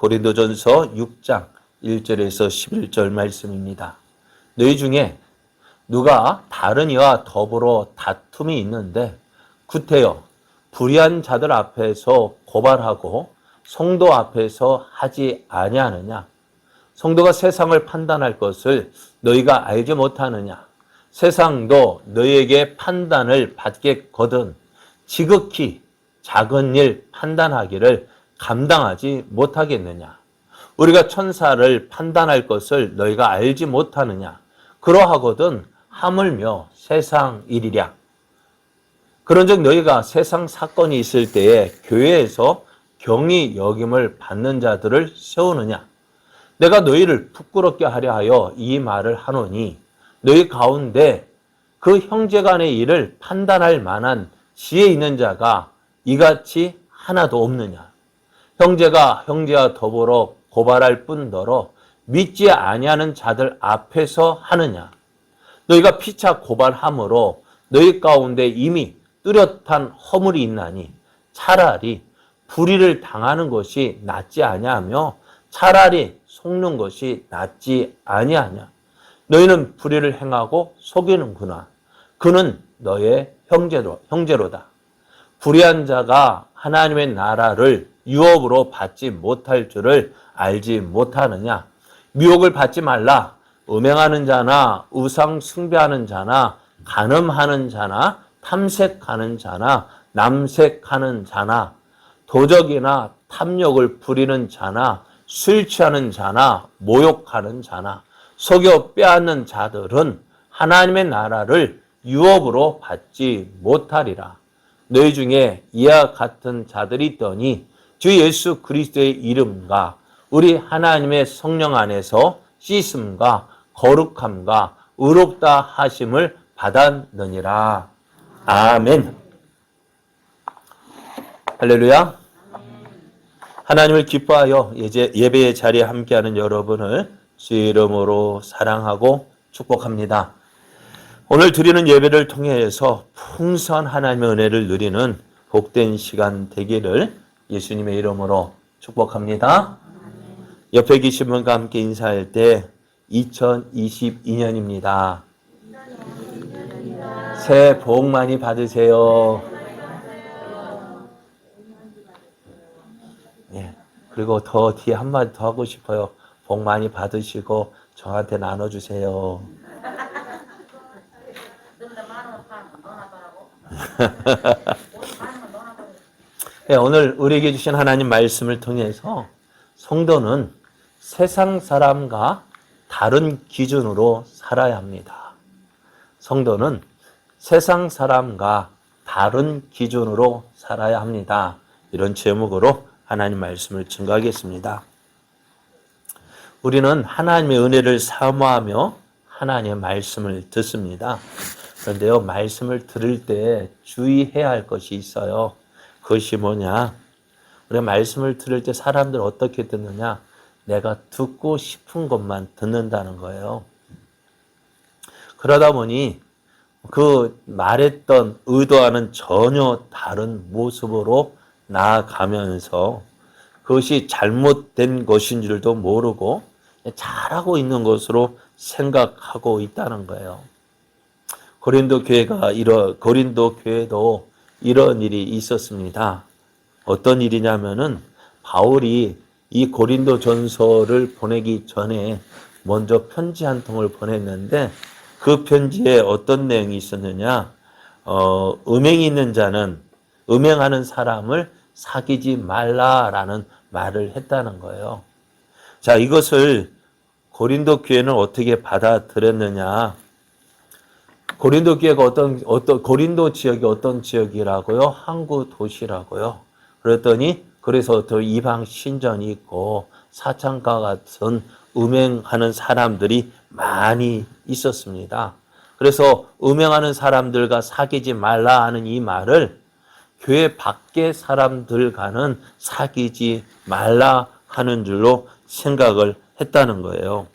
고린도전서 6장 1절에서 11절 말씀입니다. 너희 중에 누가 다른 이와 더불어 다툼이 있는데 구태여 불의한 자들 앞에서 고발하고 성도 앞에서 하지 아니하느냐? 성도가 세상을 판단할 것을 너희가 알지 못하느냐? 세상도 너희에게 판단을 받겠거든 지극히 작은 일 판단하기를 감당하지 못하겠느냐? 우리가 천사를 판단할 것을 너희가 알지 못하느냐? 그러하거든 하물며 세상 일이랴. 그런즉 너희가 세상 사건이 있을 때에 교회에서 경히 여김을 받는 자들을 세우느냐? 내가 너희를 부끄럽게 하려 하여 이 말을 하노니 너희 가운데 그 형제간의 일을 판단할 만한 지혜 있는 자가 이같이 하나도 없느냐? 형제가 형제와 더불어 고발할 뿐더러 믿지 아니하는 자들 앞에서 하느냐? 너희가 피차 고발함으로 너희 가운데 이미 뚜렷한 허물이 있나니 차라리 불의를 당하는 것이 낫지 아니하며 차라리 속는 것이 낫지 아니하냐? 너희는 불의를 행하고 속이는구나. 그는 너의 형제로다. 불의한 자가 하나님의 나라를 유업으로 받지 못할 줄을 알지 못하느냐? 미혹을 받지 말라. 음행하는 자나 우상 숭배하는 자나 간음하는 자나 탐색하는 자나 남색하는 자나 도적이나 탐욕을 부리는 자나 술 취하는 자나 모욕하는 자나 속여 빼앗는 자들은 하나님의 나라를 유업으로 받지 못하리라. 너희 중에 이와 같은 자들이 있더니 주 예수 그리스도의 이름과 우리 하나님의 성령 안에서 씻음과 거룩함과 의롭다 하심을 받았느니라. 아멘. 할렐루야. 하나님을 기뻐하여 예배의 자리에 함께하는 여러분을 주의 이름으로 사랑하고 축복합니다. 오늘 드리는 예배를 통해서 풍성한 하나님의 은혜를 누리는 복된 시간 되기를 예수님의 이름으로 축복합니다. 옆에 계신 분과 함께 인사할 때 2022년입니다. 새해 복 많이 받으세요. 예, 그리고 더 뒤에 한마디 더 하고 싶어요. 복 많이 받으시고 저한테 나눠주세요. 네, 오늘 우리에게 주신 하나님 말씀을 통해서 성도는 세상 사람과 다른 기준으로 살아야 합니다. 성도는 세상 사람과 다른 기준으로 살아야 합니다. 이런 제목으로 하나님 말씀을 증거하겠습니다. 우리는 하나님의 은혜를 사모하며 하나님의 말씀을 듣습니다. 그런데요, 말씀을 들을 때 주의해야 할 것이 있어요. 그것이 뭐냐? 우리가 말씀을 들을 때 사람들 어떻게 듣느냐? 내가 듣고 싶은 것만 듣는다는 거예요. 그러다 보니 그 말했던 의도와는 전혀 다른 모습으로 나아가면서 그것이 잘못된 것인 줄도 모르고 잘하고 있는 것으로 생각하고 있다는 거예요. 고린도 교회도 이런 일이 있었습니다. 어떤 일이냐면은 바울이 이 고린도 전서를 보내기 전에 먼저 편지 한 통을 보냈는데 그 편지에 어떤 내용이 있었느냐? 음행이 있는 자는 음행하는 사람을 사귀지 말라라는 말을 했다는 거예요. 자, 이것을 고린도 교회는 어떻게 받아들였느냐? 고린도 교회가 고린도 지역이 어떤 지역이라고요? 항구 도시라고요. 그랬더니 그래서 더 이방 신전이 있고 사창가 같은 음행하는 사람들이 많이 있었습니다. 그래서 음행하는 사람들과 사귀지 말라 하는 이 말을 교회 밖의 사람들과는 사귀지 말라 하는 줄로 생각을 했다는 거예요.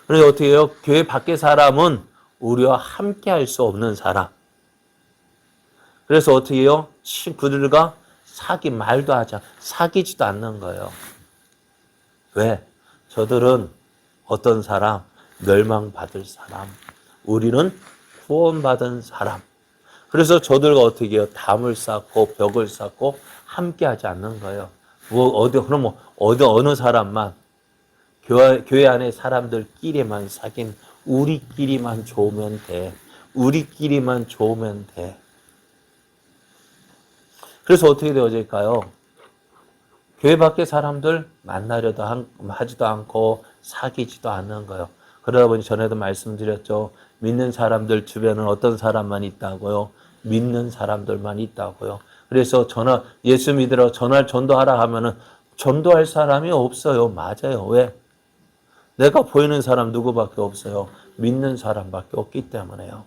그래서 어떻게 해요? 교회 밖의 사람은 우리와 함께 할 수 없는 사람. 그래서 어떻게 해요? 그들과 말도 하지 사귀지도 않는 거예요. 왜? 저들은 어떤 사람? 멸망받을 사람. 우리는 구원받은 사람. 그래서 저들과 어떻게 해요? 담을 쌓고 벽을 쌓고 함께 하지 않는 거예요. 그럼 어느 사람만 교회 안에 사람들끼리만 사귄 우리끼리만 좋으면 돼. 우리끼리만 좋으면 돼. 그래서 어떻게 되어질까요? 교회 밖에 사람들 만나려도 하지도 않고 사귀지도 않는 거예요. 그러다 보니 전에도 말씀드렸죠. 믿는 사람들 주변은 어떤 사람만 있다고요? 믿는 사람들만 있다고요. 그래서 예수 믿으러 전도하라 하면은 전도할 사람이 없어요. 맞아요. 왜? 내가 보이는 사람 누구밖에 없어요. 믿는 사람밖에 없기 때문에요.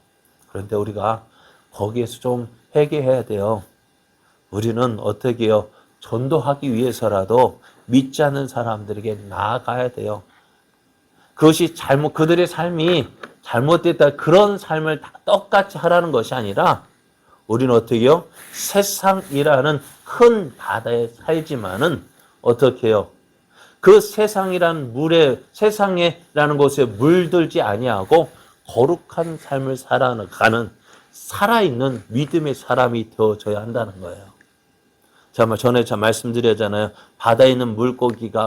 그런데 우리가 거기에서 좀 회개해야 돼요. 우리는 어떻게 해요? 전도하기 위해서라도 믿지 않는 사람들에게 나아가야 돼요. 그것이 그들의 삶이 잘못됐다. 그런 삶을 다 똑같이 하라는 것이 아니라 우리는 어떻게 해요? 세상이라는 큰 바다에 살지만은 어떻게 해요? 그 세상이라는 세상이라는 곳에 물들지 아니하고 거룩한 삶을 살아가는 살아있는 믿음의 사람이 되어져야 한다는 거예요. 전에 말씀드렸잖아요. 바다에 있는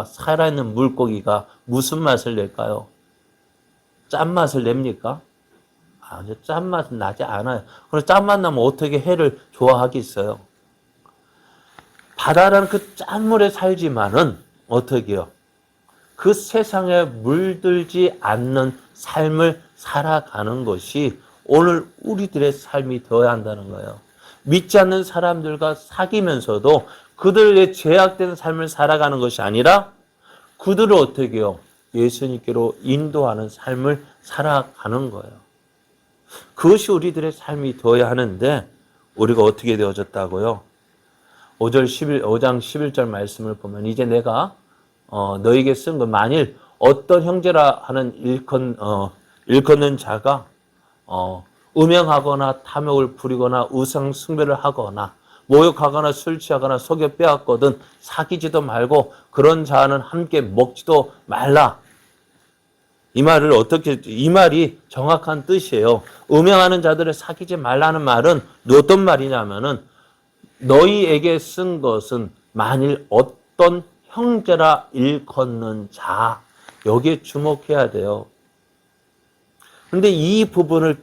살아있는 물고기가 무슨 맛을 낼까요? 짠맛을 냅니까? 아니요, 짠맛은 나지 않아요. 그럼 짠맛 나면 어떻게 해를 좋아하겠어요? 바다라는 그 짠물에 살지만은 어떻게 해요? 그 세상에 물들지 않는 삶을 살아가는 것이 오늘 우리들의 삶이 되어야 한다는 거예요. 믿지 않는 사람들과 사귀면서도 그들의 죄악된 삶을 살아가는 것이 아니라 그들을 어떻게 해요? 예수님께로 인도하는 삶을 살아가는 거예요. 그것이 우리들의 삶이 되어야 하는데 우리가 어떻게 되어졌다고요? 5장 11절 말씀을 보면 이제 내가 너에게 쓴 것 만일 어떤 형제라 하는 일컫는 자가 음행하거나 탐욕을 부리거나 우상 숭배를 하거나 모욕하거나 술 취하거나 속여 빼앗거든 사귀지도 말고 그런 자는 함께 먹지도 말라. 이 말이 정확한 뜻이에요. 음행하는 자들을 사귀지 말라는 말은 어떤 말이냐면은 너희에게 쓴 것은 만일 어떤 형제라 일컫는 자, 여기에 주목해야 돼요. 그런데 이 부분을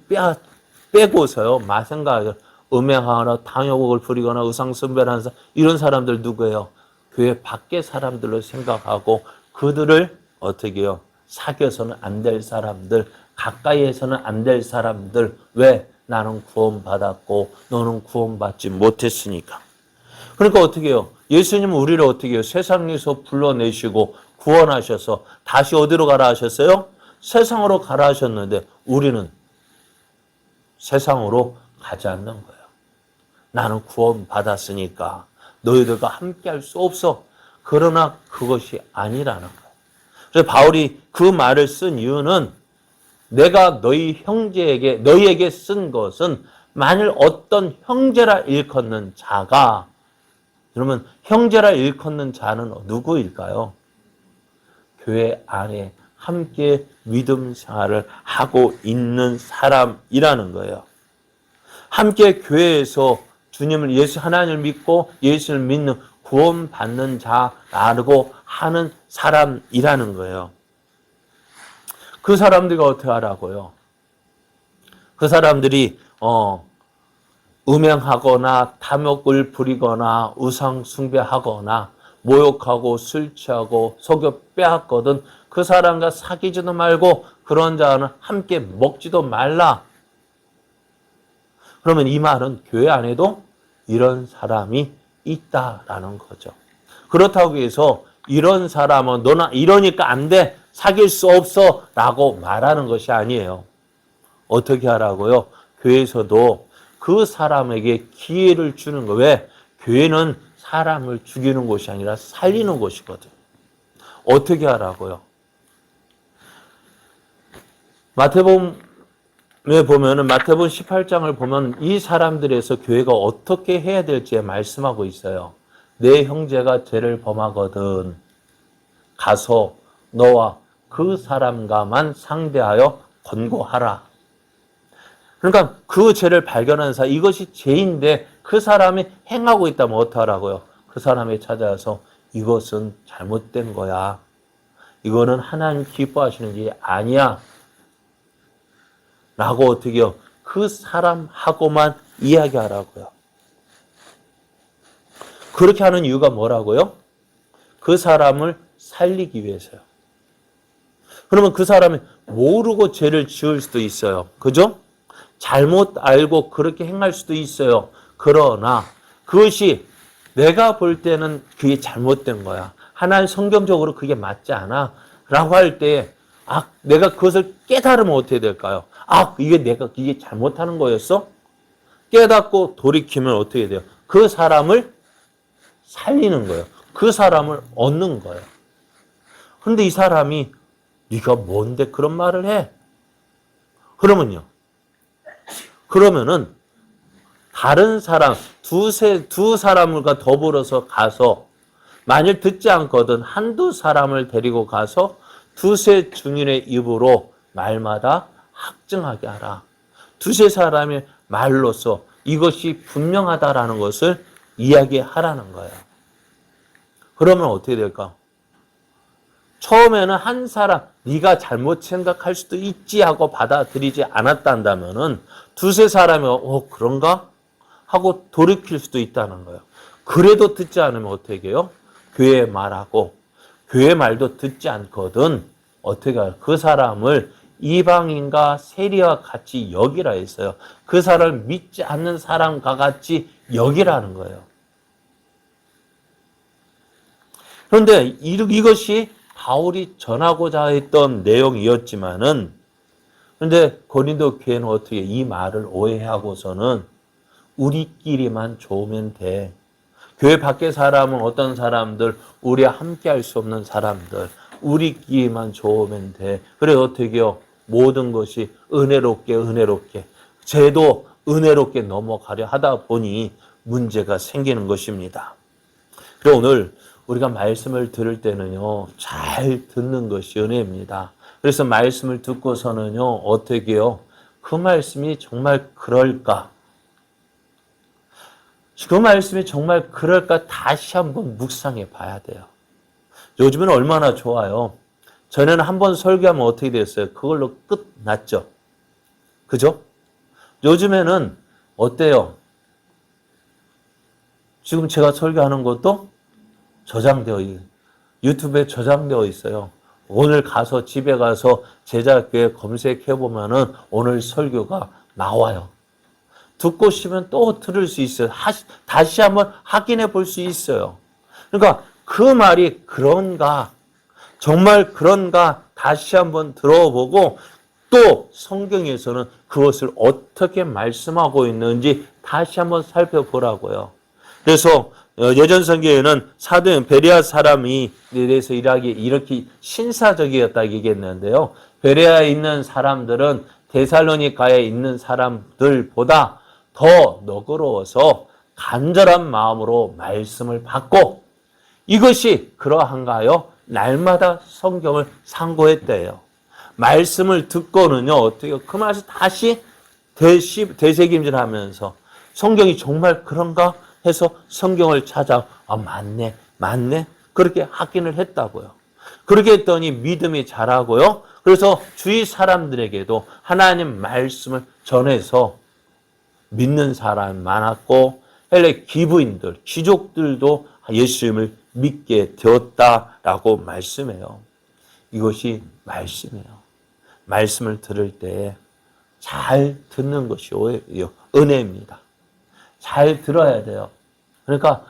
빼고서요, 생각해요. 음행하거나 탐욕을 부리거나 의상숭배를 하는 사람, 이런 사람들 누구예요? 교회 밖의 사람들로 생각하고 그들을 어떻게 해요? 사귀어서는 안 될 사람들, 가까이에서는 안 될 사람들. 왜? 나는 구원받았고 너는 구원받지 못했으니까. 그러니까 어떻게 해요? 예수님은 우리를 어떻게 해요? 세상에서 불러내시고 구원하셔서 다시 어디로 가라 하셨어요? 세상으로 가라 하셨는데 우리는 세상으로 가지 않는 거예요. 나는 구원받았으니까 너희들과 함께 할 수 없어. 그러나 그것이 아니라는 거예요. 그래서 바울이 그 말을 쓴 이유는 내가 너희에게 쓴 것은 만일 어떤 형제라 일컫는 자가, 그러면 형제라 일컫는 자는 누구일까요? 교회 안에 함께 믿음 생활을 하고 있는 사람이라는 거예요. 함께 교회에서 하나님을 믿고 예수를 믿는 구원받는 자라고 하는 사람이라는 거예요. 그 사람들이 어떻게 하라고요? 그 사람들이 음행하거나 탐욕을 부리거나 우상 숭배하거나 모욕하고 술 취하고 속여 빼앗거든 그 사람과 사귀지도 말고 그런 자는 함께 먹지도 말라. 그러면 이 말은 교회 안에도 이런 사람이 있다라는 거죠. 그렇다고 해서 이런 사람은 너나 이러니까 안 돼, 사귈 수 없어 라고 말하는 것이 아니에요. 어떻게 하라고요? 교회에서도 그 사람에게 기회를 주는 거. 왜? 교회는 사람을 죽이는 곳이 아니라 살리는 곳이거든. 어떻게 하라고요? 마태복음 18장을 보면 이 사람들에서 교회가 어떻게 해야 될지 말씀하고 있어요. 내 형제가 죄를 범하거든 가서 너와 그 사람과만 상대하여 권고하라. 그러니까 그 죄를 발견한 사람, 이것이 죄인데 그 사람이 행하고 있다면 어떡하라고요? 그 사람이 찾아와서 이것은 잘못된 거야. 이거는 하나님 기뻐하시는 게 아니야. 라고 어떻게 해요? 그 사람하고만 이야기하라고요. 그렇게 하는 이유가 뭐라고요? 그 사람을 살리기 위해서요. 그러면 그 사람이 모르고 죄를 지을 수도 있어요. 그죠? 잘못 알고 그렇게 행할 수도 있어요. 그러나 그것이 내가 볼 때는 그게 잘못된 거야. 하나님 성경적으로 그게 맞지 않아. 라고 할 때, 내가 그것을 깨달으면 어떻게 될까요? 이게 잘못하는 거였어? 깨닫고 돌이키면 어떻게 돼요? 그 사람을 살리는 거예요. 그 사람을 얻는 거예요. 그런데 이 사람이 네가 뭔데 그런 말을 해? 그러면은 다른 사람, 두 사람과 더불어서 가서 만일 듣지 않거든 한두 사람을 데리고 가서 두세 증인의 입으로 말마다 확증하게 하라. 두세 사람의 말로서 이것이 분명하다라는 것을 이야기하라는 거예요. 그러면 어떻게 될까? 처음에는 한 사람, 네가 잘못 생각할 수도 있지 하고 받아들이지 않았단다면은 두세 사람이 그런가? 하고 돌이킬 수도 있다는 거예요. 그래도 듣지 않으면 어떻게 해요? 교회 말하고 교회 말도 듣지 않거든 어떻게 해요? 그 사람을 이방인과 세리와 같이 여기라 했어요. 그 사람을 믿지 않는 사람과 같이 여기라는 거예요. 그런데 이것이 바울이 전하고자 했던 내용이었지만은 그런데 고린도 교회는 어떻게 이 말을 오해하고서는 우리끼리만 좋으면 돼. 교회 밖의 사람은 어떤 사람들, 우리와 함께 할 수 없는 사람들, 우리끼리만 좋으면 돼. 그래 어떻게 해요? 모든 것이 은혜롭게 죄도 은혜롭게 넘어가려 하다 보니 문제가 생기는 것입니다. 그래서 오늘 우리가 말씀을 들을 때는요, 잘 듣는 것이 은혜입니다. 그래서 말씀을 듣고서는요, 어떻게 해요? 그 말씀이 정말 그럴까? 그 말씀이 정말 그럴까? 다시 한번 묵상해 봐야 돼요. 요즘은 얼마나 좋아요. 전에는 한번 설교하면 어떻게 됐어요? 그걸로 끝났죠. 그죠? 요즘에는 어때요? 지금 제가 설교하는 것도 유튜브에 저장되어 있어요. 오늘 가서 집에 가서 제자교회 검색해 보면은 오늘 설교가 나와요. 듣고 싶으면 또 들을 수 있어요. 다시 한번 확인해 볼 수 있어요. 그러니까 그 말이 그런가, 정말 그런가 다시 한번 들어보고 또 성경에서는 그것을 어떻게 말씀하고 있는지 다시 한번 살펴보라고요. 그래서 예전 성경에는 사도 베레아 사람이 대해서 이렇게 신사적이었다 얘기했는데요. 베레아에 있는 사람들은 데살로니가에 있는 사람들보다 더 너그러워서 간절한 마음으로 말씀을 받고 이것이 그러한가요? 날마다 성경을 상고했대요. 말씀을 듣고는요, 어떻게 그 말씀 다시 되새김질하면서 성경이 정말 그런가 해서 성경을 찾아 맞네 그렇게 확인을 했다고요. 그렇게 했더니 믿음이 자라고요. 그래서 주위 사람들에게도 하나님 말씀을 전해서 믿는 사람이 많았고 헬레 기부인들, 귀족들도 예수님을 믿게 되었다라고 말씀해요. 이것이 말씀이에요. 말씀을 들을 때 잘 듣는 것이 은혜입니다. 잘 들어야 돼요. 그러니까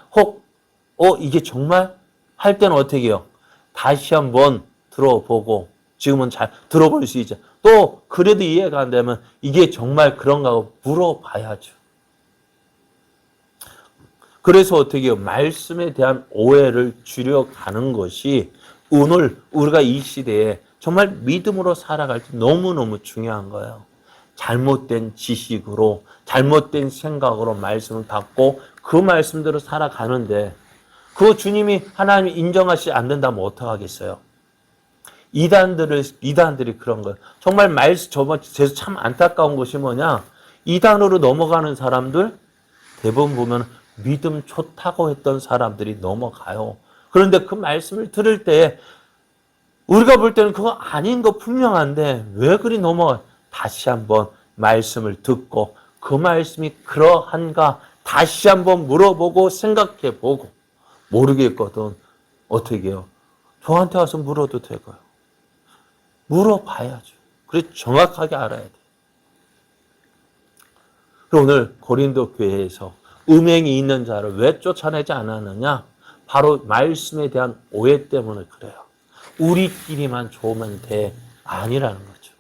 이게 정말 할 때는 어떻게 해요? 다시 한번 들어보고 지금은 잘 들어볼 수 있죠. 또 그래도 이해가 안 되면 이게 정말 그런가 하고 물어봐야죠. 그래서 어떻게 해요? 말씀에 대한 오해를 줄여가는 것이 오늘 우리가 이 시대에 정말 믿음으로 살아갈 때 너무너무 중요한 거예요. 잘못된 지식으로 잘못된 생각으로 말씀을 받고 그 말씀대로 살아가는데 그 주님이 하나님이 인정하시지 않는다면 어떡하겠어요? 이단들이 그런 거예요. 정말 저번 제가 참 안타까운 것이 뭐냐? 이단으로 넘어가는 사람들 대부분 보면 믿음 좋다고 했던 사람들이 넘어가요. 그런데 그 말씀을 들을 때 우리가 볼 때는 그거 아닌 거 분명한데 왜 그리 넘어가? 다시 한번 말씀을 듣고 그 말씀이 그러한가 다시 한번 물어보고 생각해 보고 모르겠거든. 어떻게 해요? 저한테 와서 물어도 되고요. 물어봐야죠. 그래서 정확하게 알아야 돼요. 오늘 고린도 교회에서 음행이 있는 자를 왜 쫓아내지 않았느냐? 바로 말씀에 대한 오해 때문에 그래요. 우리끼리만 좋으면 돼. 아니라는 거죠.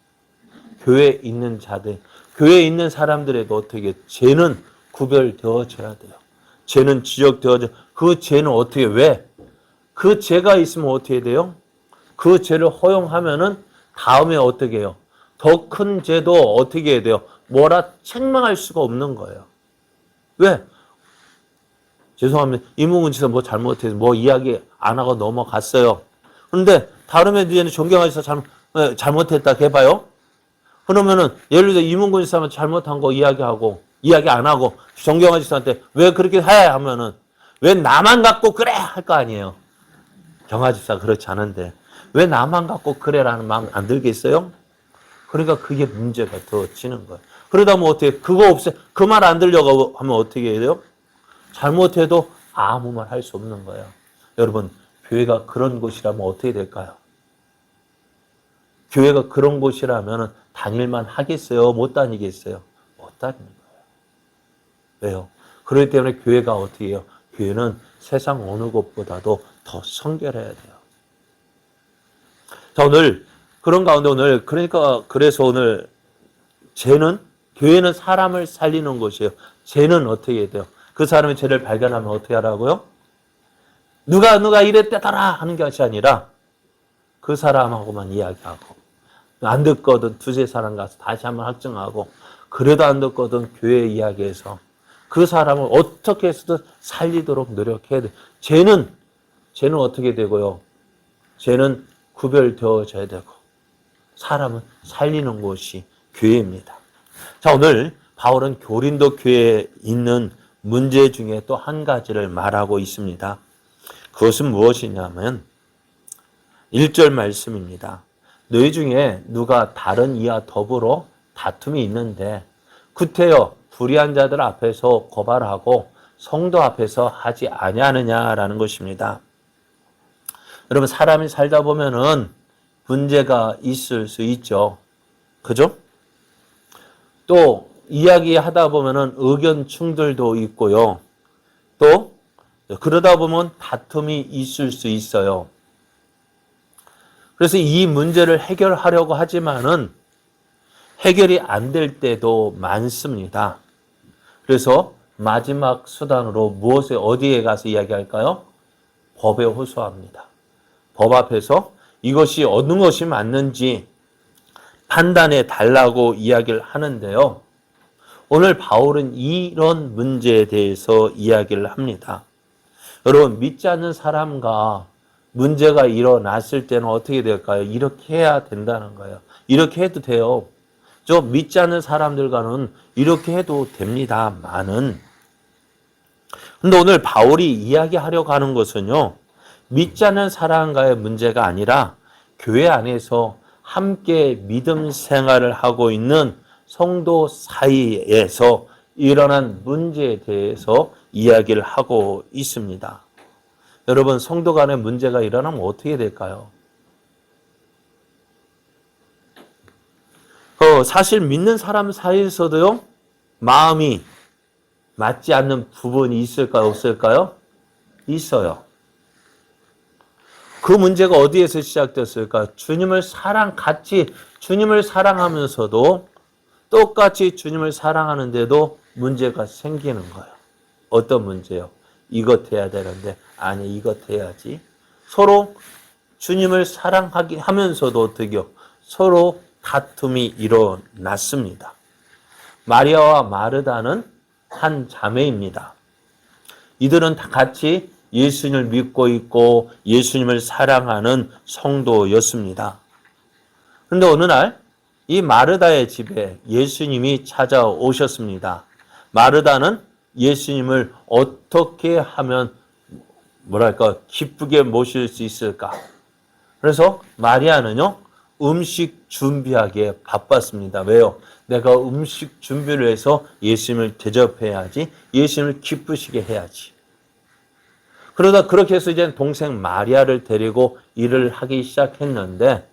교회에 있는 자들, 교회에 있는 사람들에도 어떻게 죄는 구별되어져야 돼요. 죄는 지적되어져. 그 죄는 어떻게 왜? 그 죄가 있으면 어떻게 돼요? 그 죄를 허용하면은 다음에 어떻게 해요? 더 큰 죄도 어떻게 해야 돼요? 뭐라 책망할 수가 없는 거예요. 왜? 죄송합니다. 이문근 지사 뭐 잘못해서 뭐 이야기 안 하고 넘어갔어요. 그런데 다른 애들은 존경하셔서 잘못했다 해봐요. 그러면은 예를 들어 이문근 지사만 잘못한 거 이야기하고 이야기 안 하고 존경하는 지사한테 왜 그렇게 해야 하면은 왜 나만 갖고 그래 할 거 아니에요. 경화 집사 그렇지 않은데 왜 나만 갖고 그래라는 마음 안 들겠어요? 그러니까 그게 문제가 더 지는 거예요. 그러다 보면 어떻게 그거 없애 그 말 안 들려고 하면 어떻게 해야 돼요? 잘못해도 아무 말 할 수 없는 거예요. 여러분 교회가 그런 곳이라면 어떻게 될까요? 교회가 그런 곳이라면 다닐만 하겠어요? 못 다니겠어요? 못 다니는 거예요. 왜요? 그렇기 때문에 교회가 어떻게 해요? 교회는 세상 어느 곳보다도 더 성결해야 돼요. 자, 오늘 그런 가운데 오늘 그래서 오늘 교회는 사람을 살리는 곳이에요. 죄는 어떻게 해야 돼요? 그 사람의 죄를 발견하면 어떻게 하라고요? 누가 이랬대더라 하는 것이 아니라 그 사람하고만 이야기하고 안 듣거든 두세 사람 가서 다시 한번 확증하고 그래도 안 듣거든 교회 이야기해서 그 사람을 어떻게 해서든 살리도록 노력해야 돼. 죄는 어떻게 되고요? 죄는 구별되어져야 되고 사람은 살리는 곳이 교회입니다. 자, 오늘 바울은 고린도 교회에 있는 문제 중에 또 한 가지를 말하고 있습니다. 그것은 무엇이냐면 1절 말씀입니다. 너희 중에 누가 다른 이와 더불어 다툼이 있는데 구태여 불의한 자들 앞에서 고발하고 성도 앞에서 하지 아니하느냐라는 것입니다. 여러분 사람이 살다 보면은 문제가 있을 수 있죠. 그죠? 또 이야기하다 보면은 의견 충돌도 있고요. 또 그러다 보면 다툼이 있을 수 있어요. 그래서 이 문제를 해결하려고 하지만은 해결이 안 될 때도 많습니다. 그래서 마지막 수단으로 어디에 가서 이야기할까요? 법에 호소합니다. 법 앞에서 이것이 어느 것이 맞는지 판단해 달라고 이야기를 하는데요. 오늘 바울은 이런 문제에 대해서 이야기를 합니다. 여러분 믿지 않는 사람과 문제가 일어났을 때는 어떻게 될까요? 이렇게 해야 된다는 거예요. 이렇게 해도 돼요. 믿지 않는 사람들과는 이렇게 해도 됩니다만은 근데 오늘 바울이 이야기하려고 하는 것은요. 믿지 않는 사람과의 문제가 아니라 교회 안에서 함께 믿음 생활을 하고 있는 성도 사이에서 일어난 문제에 대해서 이야기를 하고 있습니다. 여러분 성도 간에 문제가 일어나면 어떻게 될까요? 사실 믿는 사람 사이에서도요. 마음이 맞지 않는 부분이 있을까요? 없을까요? 있어요. 그 문제가 어디에서 시작됐을까? 주님을 사랑하면서도 똑같이 주님을 사랑하는데도 문제가 생기는 거예요. 어떤 문제요? 이것 해야 되는데 아니 이것 해야지. 서로 주님을 사랑하기 하면서도 어떻게요? 서로 다툼이 일어났습니다. 마리아와 마르다는 한 자매입니다. 이들은 다 같이 예수님을 믿고 있고 예수님을 사랑하는 성도였습니다. 그런데 어느 날 이 마르다의 집에 예수님이 찾아오셨습니다. 마르다는 예수님을 어떻게 하면 기쁘게 모실 수 있을까? 그래서 마리아는요, 음식 준비하기에 바빴습니다. 왜요? 내가 음식 준비를 해서 예수님을 대접해야지, 예수님을 기쁘시게 해야지. 그러다 그렇게 해서 이제 동생 마리아를 데리고 일을 하기 시작했는데,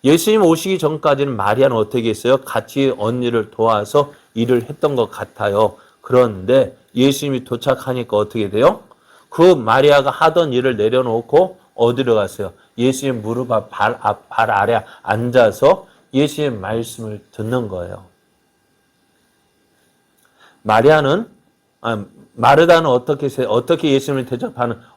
예수님 오시기 전까지는 마리아는 어떻게 했어요? 같이 언니를 도와서 일을 했던 것 같아요. 그런데 예수님이 도착하니까 어떻게 돼요? 그 마리아가 하던 일을 내려놓고 어디로 갔어요? 예수님 무릎 발 아래 앉아서 예수님 말씀을 듣는 거예요. 마르다는 어떻게 예수님을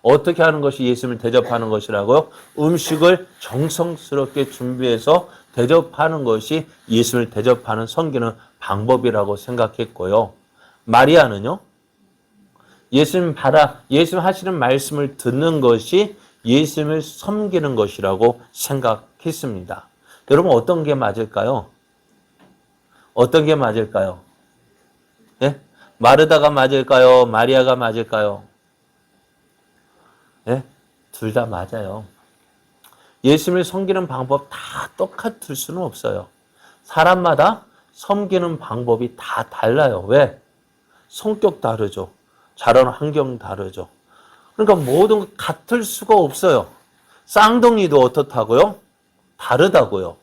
어떻게 하는 것이 예수님을 대접하는 것이라고요? 음식을 정성스럽게 준비해서 대접하는 것이 예수님을 대접하는 섬기는 방법이라고 생각했고요. 마리아는요, 예수님 하시는 말씀을 듣는 것이 예수님을 섬기는 것이라고 생각했습니다. 여러분, 어떤 게 맞을까요? 어떤 게 맞을까요? 예? 마르다가 맞을까요? 마리아가 맞을까요? 예? 둘 다 맞아요. 예수님을 섬기는 방법 다 똑같을 수는 없어요. 사람마다 섬기는 방법이 다 달라요. 왜? 성격 다르죠. 자라는 환경 다르죠. 그러니까 모든 것 같을 수가 없어요. 쌍둥이도 어떻다고요? 다르다고요.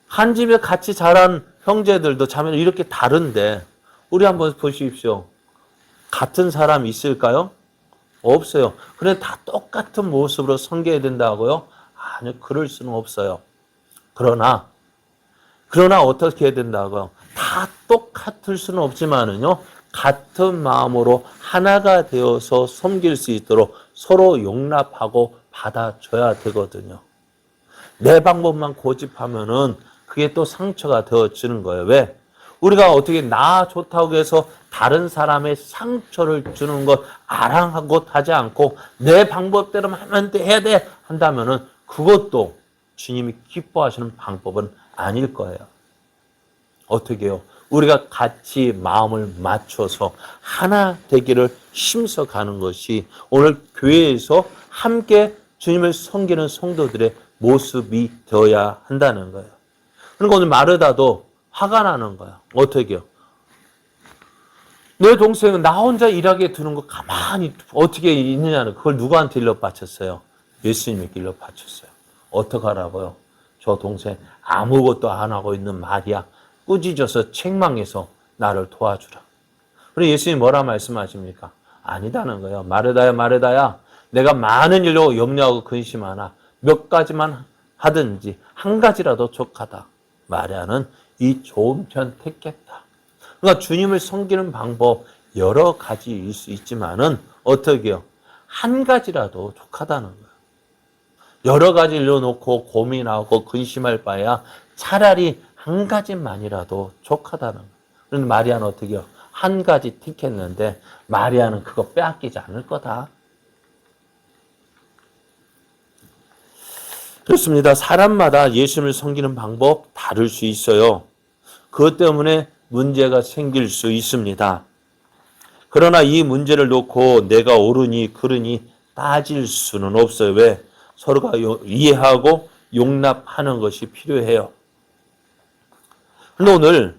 한 집에 같이 자란 형제들도 자매들 이렇게 다른데 우리 한번 보십시오. 같은 사람 있을까요? 없어요. 그런데 다 똑같은 모습으로 섬겨야 된다고요? 아니요. 그럴 수는 없어요. 그러나 어떻게 해야 된다고요? 다 똑같을 수는 없지만은요. 같은 마음으로 하나가 되어서 섬길 수 있도록 서로 용납하고 받아줘야 되거든요. 내 방법만 고집하면은 그게 또 상처가 되어지는 거예요. 왜? 우리가 어떻게 나 좋다고 해서 다른 사람의 상처를 주는 것 아랑하고 하지 않고 내 방법대로만 하면 돼, 해야 돼 한다면은 그것도 주님이 기뻐하시는 방법은 아닐 거예요. 어떻게 해요? 우리가 같이 마음을 맞춰서 하나 되기를 힘써 가는 것이 오늘 교회에서 함께 주님을 섬기는 성도들의 모습이 되어야 한다는 거예요. 그러니까 오늘 마르다도 화가 나는 거야. 어떻게 해요? 내 동생은 나 혼자 일하게 두는 거 가만히 어떻게 있느냐는 그걸 누구한테 일러 바쳤어요? 예수님에게 일러 바쳤어요. 어떡하라고요? 저 동생 아무것도 안 하고 있는 마리아 꾸짖어서 책망해서 나를 도와주라. 그리고 예수님이 뭐라 말씀하십니까? 아니다는 거예요. 마르다야 내가 많은 일로 염려하고 근심하나 몇 가지만 하든지 한 가지라도 족하다. 마리아는 이 좋은 편 택했다. 그러니까 주님을 섬기는 방법 여러 가지일 수 있지만은 어떻게 해요? 한 가지라도 족하다는 거예요. 여러 가지 일러놓고 고민하고 근심할 바에야 차라리 한 가지만이라도 족하다는 거예요. 그런데 마리아는 어떻게 해요? 한 가지 택했는데 마리아는 그거 빼앗기지 않을 거다. 그렇습니다. 사람마다 예수님을 섬기는 방법 다를 수 있어요. 그것 때문에 문제가 생길 수 있습니다. 그러나 이 문제를 놓고 내가 옳으니 그르니 따질 수는 없어요. 왜? 서로가 이해하고 용납하는 것이 필요해요. 그런데 오늘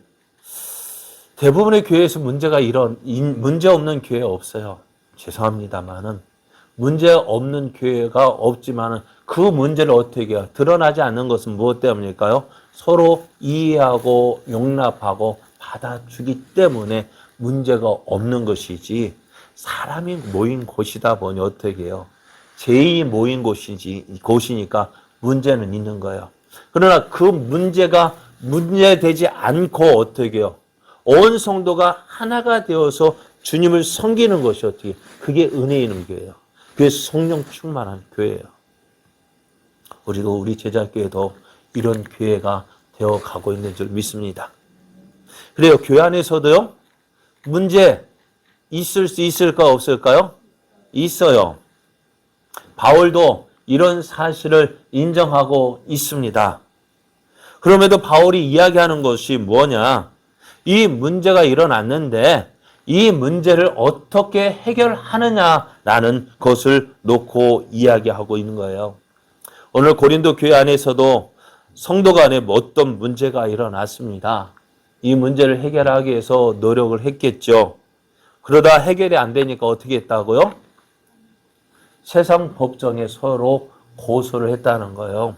대부분의 교회에서 문제 없는 교회 없어요. 죄송합니다만은 문제 없는 교회가 없지만은 그 문제를 어떻게 해요? 드러나지 않는 것은 무엇 때문일까요? 서로 이해하고 용납하고 받아주기 때문에 문제가 없는 것이지 사람이 모인 곳이다 보니 어떻게 해요? 죄인이 모인 곳이니까 문제는 있는 거예요. 그러나 그 문제가 문제되지 않고 어떻게 해요? 온 성도가 하나가 되어서 주님을 섬기는 것이 어떻게 그게 은혜 있는 교회예요. 그게 성령 충만한 교회예요. 우리도 우리 제자교회도 이런 교회가 되어가고 있는 줄 믿습니다. 그래요. 교회 안에서도요. 문제 있을 수 있을까 없을까요? 있어요. 바울도 이런 사실을 인정하고 있습니다. 그럼에도 바울이 이야기하는 것이 뭐냐? 이 문제가 일어났는데 이 문제를 어떻게 해결하느냐라는 것을 놓고 이야기하고 있는 거예요. 오늘 고린도 교회 안에서도 성도 간에 어떤 문제가 일어났습니다. 이 문제를 해결하기 위해서 노력을 했겠죠. 그러다 해결이 안 되니까 어떻게 했다고요? 세상 법정에 서로 고소를 했다는 거예요.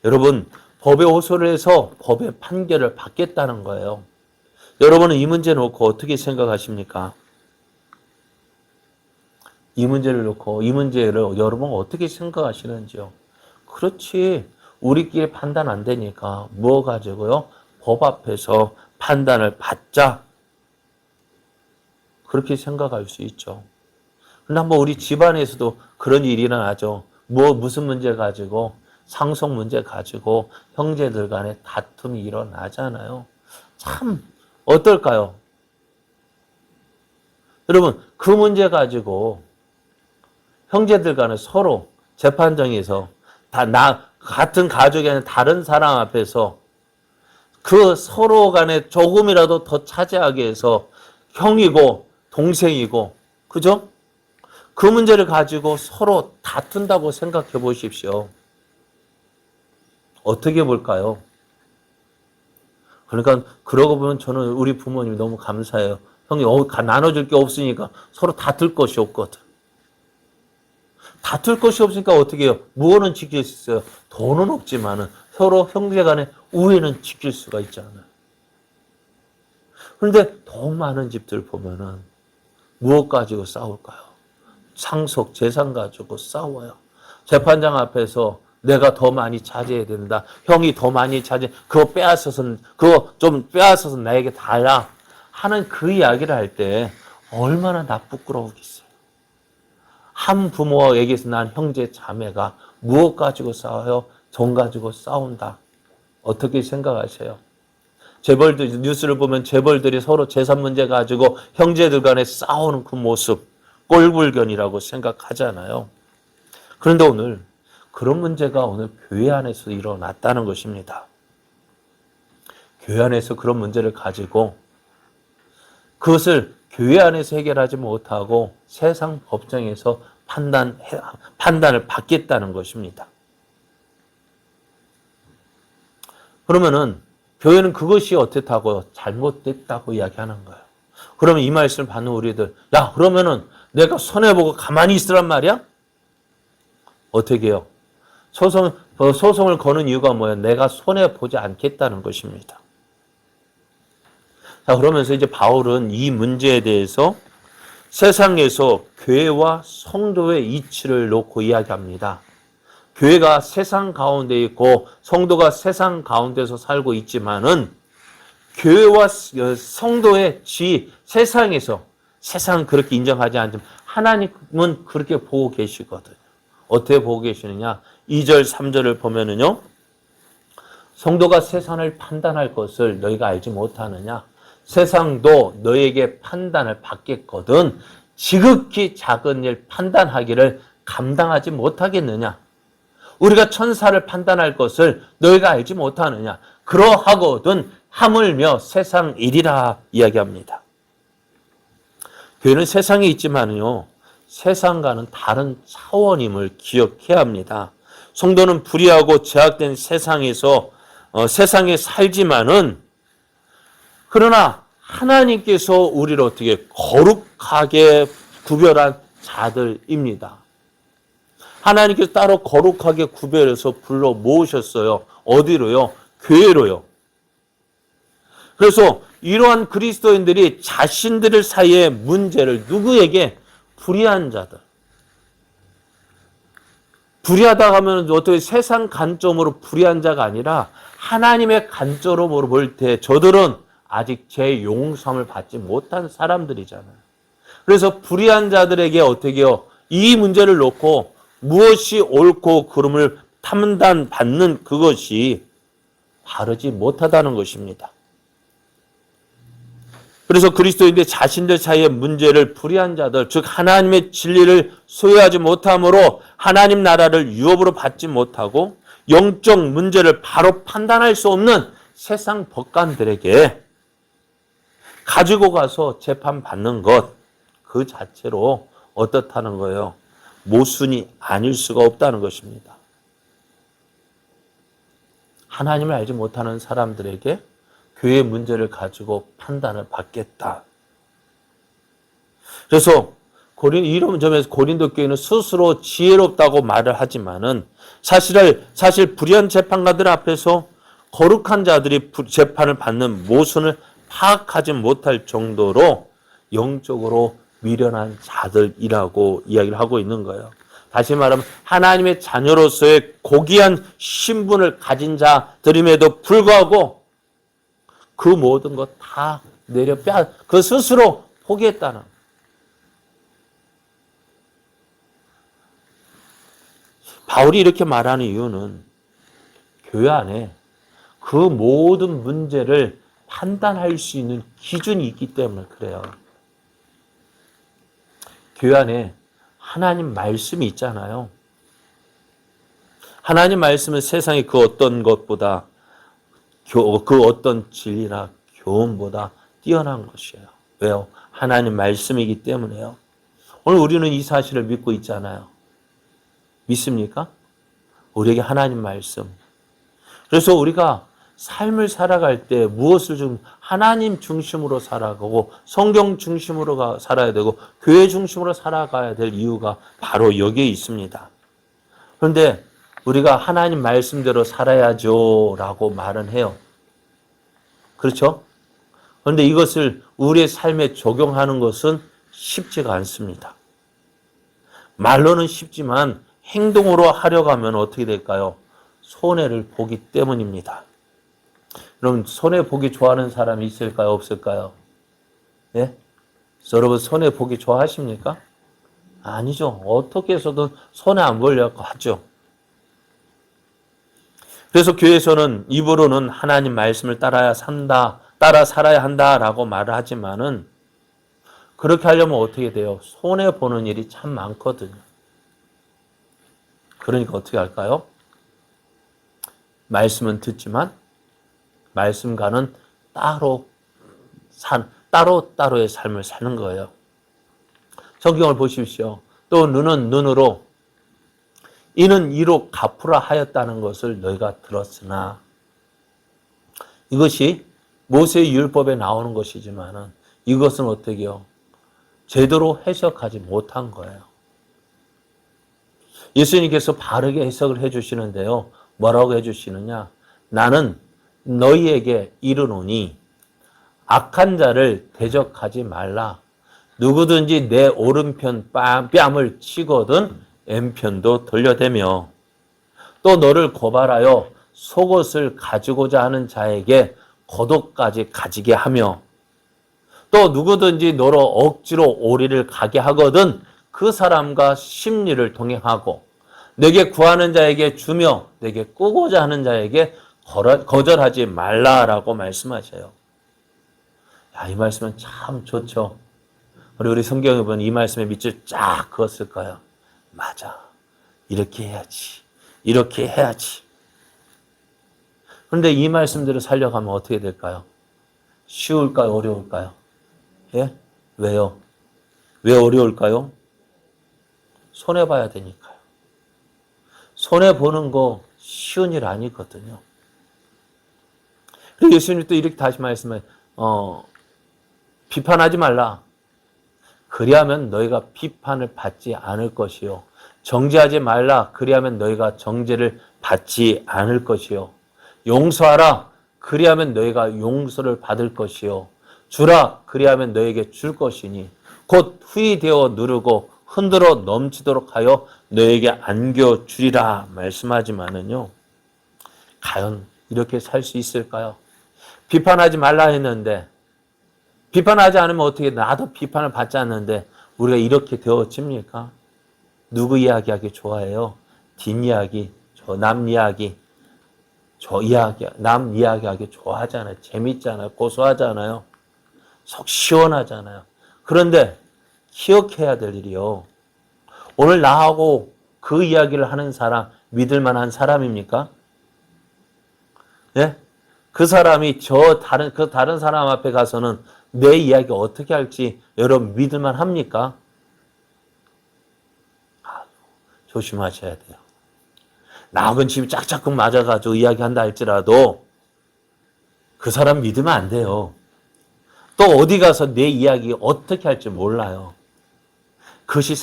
여러분, 법에 호소를 해서 법의 판결을 받겠다는 거예요. 여러분은 이 문제 놓고 어떻게 생각하십니까? 이 문제를 놓고 이 문제를 여러분 어떻게 생각하시는지요? 그렇지. 우리끼리 판단 안 되니까 뭐 가지고요? 법 앞에서 판단을 받자. 그렇게 생각할 수 있죠. 근데 한번 우리 집안에서도 그런 일이 일어나죠. 무슨 문제 가지고 상속 문제 가지고 형제들 간에 다툼이 일어나잖아요. 참 어떨까요? 여러분 그 문제 가지고 형제들 간에 서로 재판정에서 같은 가족이 아닌 다른 사람 앞에서 그 서로 간에 조금이라도 더 차지하기 위해서 형이고 동생이고 그죠? 그 문제를 가지고 서로 다툰다고 생각해 보십시오. 어떻게 볼까요? 그러니까 그러고 보면 저는 우리 부모님이 너무 감사해요. 형이 나눠줄 게 없으니까 서로 다툴 것이 없거든. 다툴 것이 없으니까 어떻게 해요? 무엇은 지킬 수 있어요? 돈은 없지만은 서로 형제 간의 우애는 지킬 수가 있잖아요. 그런데 더 많은 집들 보면은 무엇 가지고 싸울까요? 상속, 재산 가지고 싸워요. 재판장 앞에서 내가 더 많이 차지해야 된다. 형이 더 많이 그거 좀 빼앗아서 나에게 달라. 하는 그 이야기를 할 때 얼마나 부끄러우겠어요. 한 부모에게서 난 형제 자매가 무엇 가지고 싸워요? 돈 가지고 싸운다. 어떻게 생각하세요? 재벌들 뉴스를 보면 재벌들이 서로 재산 문제 가지고 형제들 간에 싸우는 그 모습 꼴불견이라고 생각하잖아요. 그런데 오늘 그런 문제가 오늘 교회 안에서 일어났다는 것입니다. 교회 안에서 그런 문제를 가지고 그것을 교회 안에서 해결하지 못하고 세상 법정에서 판단을 받겠다는 것입니다. 그러면은 교회는 그것이 어떻다고요? 잘못됐다고 이야기하는 거예요. 그러면 이 말씀을 받는 우리들, 야, 그러면은 내가 손해보고 가만히 있으란 말이야? 어떻게 해요? 소송을 거는 이유가 뭐예요? 내가 손해보지 않겠다는 것입니다. 자, 그러면서 이제 바울은 이 문제에 대해서 세상에서 교회와 성도의 이치를 놓고 이야기합니다. 교회가 세상 가운데 있고 성도가 세상 가운데서 살고 있지만은 교회와 성도의 세상에서 세상 그렇게 인정하지 않지만 하나님은 그렇게 보고 계시거든요. 어떻게 보고 계시느냐? 2절, 3절을 보면은요. 성도가 세상을 판단할 것을 너희가 알지 못하느냐? 세상도 너에게 판단을 받겠거든 지극히 작은 일 판단하기를 감당하지 못하겠느냐? 우리가 천사를 판단할 것을 너희가 알지 못하느냐? 그러하거든 하물며 세상 일이라 이야기합니다. 교회는 세상에 있지만요. 세상과는 다른 차원임을 기억해야 합니다. 성도는 불의하고 제약된 세상에서 세상에 살지만은 그러나 하나님께서 우리를 어떻게 거룩하게 구별한 자들입니다. 하나님께서 따로 거룩하게 구별해서 불러 모으셨어요. 어디로요? 교회로요. 그래서 이러한 그리스도인들이 자신들 사이의 문제를 누구에게? 불의한 자들. 불의하다 하면 어떻게 세상 관점으로 불의한 자가 아니라 하나님의 관점으로 볼 때 저들은 아직 제 용서함을 받지 못한 사람들이잖아요. 그래서 불의한 자들에게 어떻게 해요? 이 문제를 놓고 무엇이 옳고 그름을 판단받는 그것이 바르지 못하다는 것입니다. 그래서 그리스도인들 자신들 사이의 문제를 불의한 자들, 즉 하나님의 진리를 소유하지 못함으로 하나님 나라를 유업으로 받지 못하고 영적 문제를 바로 판단할 수 없는 세상 법관들에게 가지고 가서 재판받는 것 그 자체로 어떻다는 거예요? 모순이 아닐 수가 없다는 것입니다. 하나님을 알지 못하는 사람들에게 교회의 문제를 가지고 판단을 받겠다. 그래서 이런 점에서 고린도 교회는 스스로 지혜롭다고 말을 하지만은 사실 불의한 재판관들 앞에서 거룩한 자들이 재판을 받는 모순을 파악하지 못할 정도로 영적으로 미련한 자들이라고 이야기를 하고 있는 거예요. 다시 말하면 하나님의 자녀로서의 고귀한 신분을 가진 자들임에도 불구하고 그 모든 것 다 그 스스로 포기했다는. 바울이 이렇게 말하는 이유는 교회 안에 그 모든 문제를 판단할 수 있는 기준이 있기 때문에 그래요. 교회 안에 하나님 말씀이 있잖아요. 하나님 말씀은 세상의 그 어떤 것보다 그 어떤 진리나 교훈보다 뛰어난 것이에요. 왜요? 하나님 말씀이기 때문에요. 오늘 우리는 이 사실을 믿고 있잖아요. 믿습니까? 우리에게 하나님 말씀. 그래서 우리가 삶을 살아갈 때 무엇을 좀 하나님 중심으로 살아가고 성경 중심으로 살아야 되고 교회 중심으로 살아가야 될 이유가 바로 여기에 있습니다. 그런데 우리가 하나님 말씀대로 살아야죠 라고 말은 해요. 그렇죠? 그런데 이것을 우리의 삶에 적용하는 것은 쉽지가 않습니다. 말로는 쉽지만 행동으로 하려고 하면 어떻게 될까요? 손해를 보기 때문입니다. 여러분 손해보기 좋아하는 사람이 있을까요? 없을까요? 예? 여러분 손해보기 좋아하십니까? 아니죠. 어떻게 해서든 손해 안 보려고 하죠. 그래서 교회에서는 입으로는 하나님 말씀을 따라 살아야 한다라고 말을 하지만은 그렇게 하려면 어떻게 돼요? 손해보는 일이 참 많거든요. 그러니까 어떻게 할까요? 말씀은 듣지만 말씀과는 따로따로의 삶을 사는 거예요. 성경을 보십시오. 또 눈은 눈으로 이는 이로 갚으라 하였다는 것을 너희가 들었으나 이것이 모세의 율법에 나오는 것이지만은 이것은 어떻게 해요? 제대로 해석하지 못한 거예요. 예수님께서 바르게 해석을 해주시는데요. 뭐라고 해주시느냐? 나는 너희에게 이르노니 악한 자를 대적하지 말라. 누구든지 내 오른편 뺨을 치거든 왼편도 돌려대며 또 너를 고발하여 속옷을 가지고자 하는 자에게 겉옷까지 가지게 하며 또 누구든지 너로 억지로 오리를 가게 하거든 그 사람과 심리를 동행하고 내게 구하는 자에게 주며 내게 꾸고자 하는 자에게 거절하지 말라라고 말씀하셔요. 야, 이 말씀은 참 좋죠. 우리 성경에 보면 이 말씀에 밑줄 쫙 그었을 거예요. 맞아. 이렇게 해야지. 이렇게 해야지. 그런데 이 말씀대로 살려가면 어떻게 될까요? 쉬울까요? 어려울까요? 예? 왜요? 왜 어려울까요? 손해봐야 되니까요. 손해보는 거 쉬운 일 아니거든요. 그리고 예수님이 또 이렇게 다시 말씀해, 비판하지 말라. 그리하면 너희가 비판을 받지 않을 것이요. 정죄하지 말라. 그리하면 너희가 정죄를 받지 않을 것이요. 용서하라. 그리하면 너희가 용서를 받을 것이요. 주라. 그리하면 너에게 줄 것이니 곧 후히 되어 누르고 흔들어 넘치도록 하여 너에게 안겨주리라 말씀하지만은요. 과연 이렇게 살 수 있을까요? 비판하지 말라 했는데 비판하지 않으면 어떻게 나도 비판을 받지 않는데 우리가 이렇게 되어집니까? 누구 이야기하기 좋아해요? 뒷이야기, 남 이야기, 남 이야기하기 좋아하잖아요. 재밌잖아요. 고소하잖아요. 속 시원하잖아요. 그런데 기억해야 될 일이요. 오늘 나하고 그 이야기를 하는 사람, 믿을 만한 사람입니까? 예? 그 사람이 그 다른 사람 앞에 가서는 내 이야기 어떻게 할지 여러분 믿을 만합니까? 조심하셔야 돼요. 나하고는 집이 짝짝꿍 맞아가지고 이야기한다 할지라도 그 사람 믿으면 안 돼요. 또 어디 가서 내 이야기 어떻게 할지 몰라요. 그것이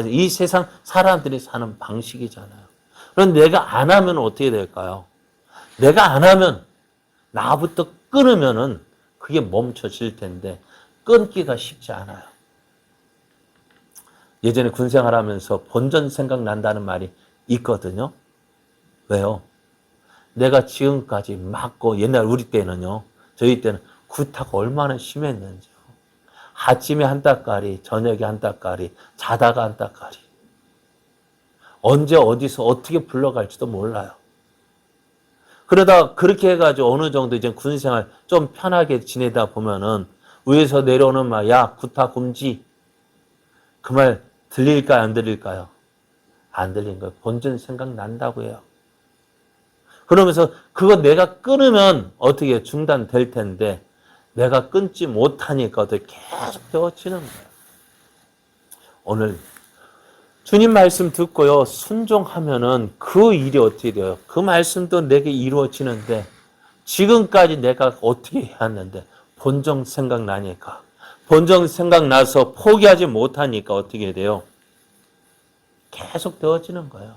이 세상 사람들이 사는 방식이잖아요. 그럼 내가 안 하면 어떻게 될까요? 내가 안 하면 나부터 끊으면은 그게 멈춰질 텐데 끊기가 쉽지 않아요. 예전에 군 생활하면서 본전 생각난다는 말이 있거든요. 왜요? 내가 지금까지 맞고 옛날 우리 때는요. 저희 때는 구타가 얼마나 심했는지요. 아침에 한 따까리, 저녁에 한 따까리, 자다가 한 따까리. 언제 어디서 어떻게 불러갈지도 몰라요. 그러다 그렇게 해가지고 어느 정도 이제 군생활 좀 편하게 지내다 보면은 위에서 내려오는 말, 야, 구타 금지. 그 말 들릴까요? 안 들릴까요? 안 들린 거예요. 본전 생각난다고 해요. 그러면서 그거 내가 끊으면 어떻게 중단될 텐데 내가 끊지 못하니까 어떻게 계속 되어지는 거예요. 오늘 주님 말씀 듣고요. 순종하면은 그 일이 어떻게 돼요? 그 말씀도 내게 이루어지는데 지금까지 내가 어떻게 해왔는데 본정 생각나니까 본정 생각나서 포기하지 못하니까 어떻게 돼요? 계속 되어지는 거예요.